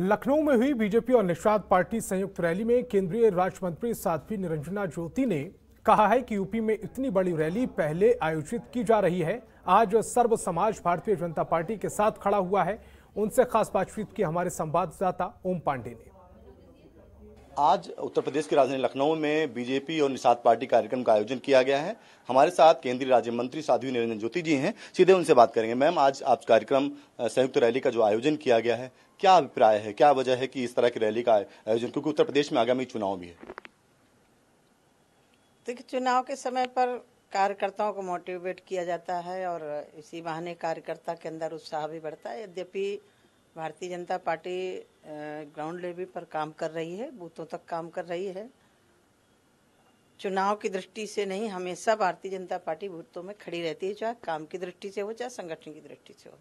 लखनऊ में हुई बीजेपी और निषाद पार्टी संयुक्त रैली में केंद्रीय राज्य मंत्री साध्वी निरंजना ज्योति ने कहा है कि यूपी में इतनी बड़ी रैली पहले आयोजित की जा रही है। आज सर्व समाज भारतीय जनता पार्टी के साथ खड़ा हुआ है। उनसे खास बातचीत की हमारे संवाददाता ओम पांडे ने। आज उत्तर प्रदेश की राजधानी लखनऊ में बीजेपी और निषाद पार्टी कार्यक्रम का आयोजन किया गया है। हमारे साथ केंद्रीय राज्य मंत्री साध्वी निरंजन ज्योति जी हैं, सीधे उनसे बात करेंगे। मैम, आज आप कार्यक्रम संयुक्त रैली का जो आयोजन किया गया है, क्या अभिप्राय है, क्या वजह है कि इस तरह की रैली का आयोजन, क्योंकि उत्तर प्रदेश में आगामी चुनाव भी है? देखिए, चुनाव के समय पर कार्यकर्ताओं को मोटिवेट किया जाता है और इसी बहाने कार्यकर्ता के अंदर उत्साह भी बढ़ता है। यद्यपि Bharatiya Janata party ground level पर काम कर रही है, बूथों तक काम कर रही है। चुनाव की दृष्टि से नहीं, हमेशा भारतीय जनता पार्टी बूथों में खड़ी रहती है, चाहे काम की दृष्टि से हो चाहे संगठन की दृष्टि से हो।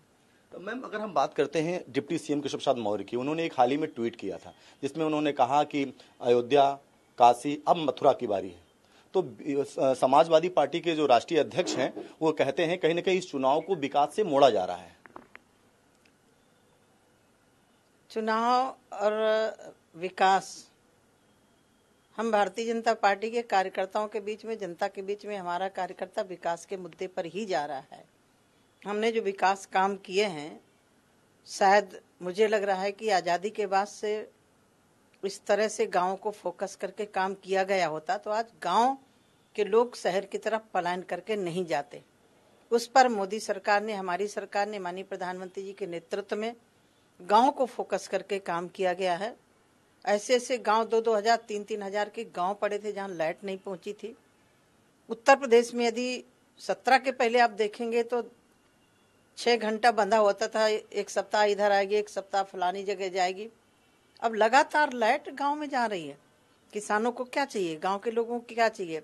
तो मैम, अगर हम बात करते हैं डिप्टी सीएम केशव प्रसाद मौर्य की, उन्होंने एक हाल ही में ट्वीट किया था जिसमें उन्होंने कहा कि अयोध्या, काशी, अब मथुरा की बारी है। तो समाजवादी पार्टी के जो राष्ट्रीय अध्यक्ष हैं वो कहते हैं कहीं ना कहीं इस चुनाव को विकास से मोड़ा जा रहा है। चुनाव और विकास, हम भारतीय जनता पार्टी के कार्यकर्ताओं के बीच में, जनता के बीच में हमारा कार्यकर्ता विकास के मुद्दे पर ही जा रहा है। हमने जो विकास काम किए हैं, शायद मुझे लग रहा है कि आज़ादी के बाद से इस तरह से गांव को फोकस करके काम किया गया होता तो आज गांव के लोग शहर की तरफ पलायन करके नहीं जाते। उस पर मोदी सरकार ने, हमारी सरकार ने, माननीय प्रधानमंत्री जी के नेतृत्व में गांव को फोकस करके काम किया गया है। ऐसे ऐसे गांव 2-2 हजार 3-3 हजार के गांव पड़े थे जहां लाइट नहीं पहुंची थी। उत्तर प्रदेश में यदि 17 के पहले आप देखेंगे तो 6 घंटा बंधा होता था, एक सप्ताह इधर आएगी, एक सप्ताह फलानी जगह जाएगी। अब लगातार लाइट गांव में जा रही है। किसानों को क्या चाहिए, गांव के लोगों को क्या चाहिए?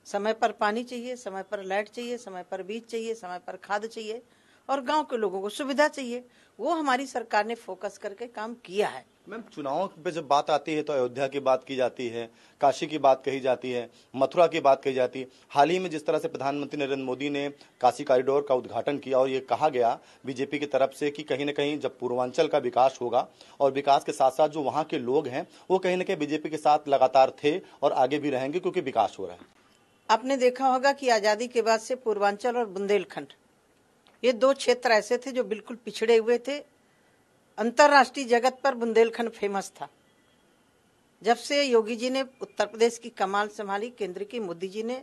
समय पर पानी चाहिए, समय पर लाइट चाहिए, समय पर बीज चाहिए, समय पर खाद चाहिए और गांव के लोगों को सुविधा चाहिए। वो हमारी सरकार ने फोकस करके काम किया है। मैम, चुनाव पे जब बात आती है तो अयोध्या की बात की जाती है, काशी की बात कही जाती है, मथुरा की बात कही जाती है। हाल ही में जिस तरह से प्रधानमंत्री नरेंद्र मोदी ने काशी कॉरिडोर का उद्घाटन किया और ये कहा गया बीजेपी की तरफ से कि कहीं न कहीं जब पूर्वांचल का विकास होगा और विकास के साथ साथ जो वहाँ के लोग हैं वो कहीं न कहीं बीजेपी के साथ लगातार थे और आगे भी रहेंगे क्योंकि विकास हो रहा है। आपने देखा होगा कि आज़ादी के बाद से पूर्वांचल और बुंदेलखंड, ये 2 क्षेत्र ऐसे थे जो बिल्कुल पिछड़े हुए थे। अंतर्राष्ट्रीय जगत पर बुंदेलखंड फेमस था। जब से योगी जी ने उत्तर प्रदेश की कमान संभाली, केंद्र की मोदी जी ने,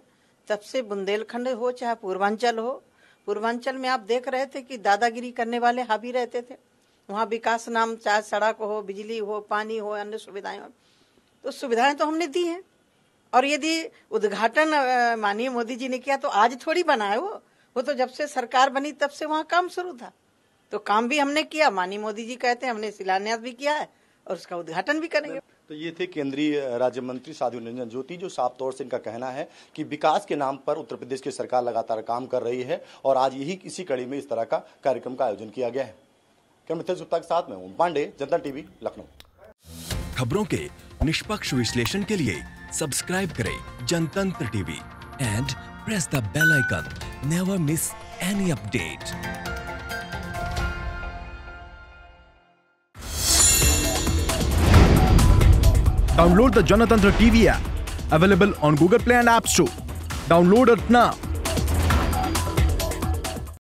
तब से बुंदेलखंड हो चाहे पूर्वांचल हो, पूर्वांचल में आप देख रहे थे कि दादागिरी करने वाले हावी रहते थे। वहाँ विकास नाम, चाहे सड़क हो, बिजली हो, पानी हो, अन्य सुविधाएं हो, तो सुविधाएं तो हमने दी हैं। और यदि उद्घाटन माननीय मोदी जी ने किया तो आज थोड़ी बना है वो तो जब से सरकार बनी तब से वहाँ काम शुरू था, तो काम भी हमने किया। माननीय मोदी जी कहते हैं हमने शिलान्यास भी किया है और उसका उद्घाटन भी करेंगे। तो ये थे केंद्रीय राज्य मंत्री साध्वी निरंजन ज्योति, जो साफ तौर से इनका कहना है कि विकास के नाम पर उत्तर प्रदेश की सरकार लगातार काम कर रही है और आज यही इसी कड़ी में इस तरह का कार्यक्रम का आयोजन किया गया है। मिथेश गुप्ता के साथ में ओम पांडे, जनता टीवी, लखनऊ। खबरों के निष्पक्ष विश्लेषण के लिए सब्सक्राइब करें Janatantra TV and press the bell icon. Never miss any update. Download the Janatantra TV app, available on Google Play and App Store. Download it now.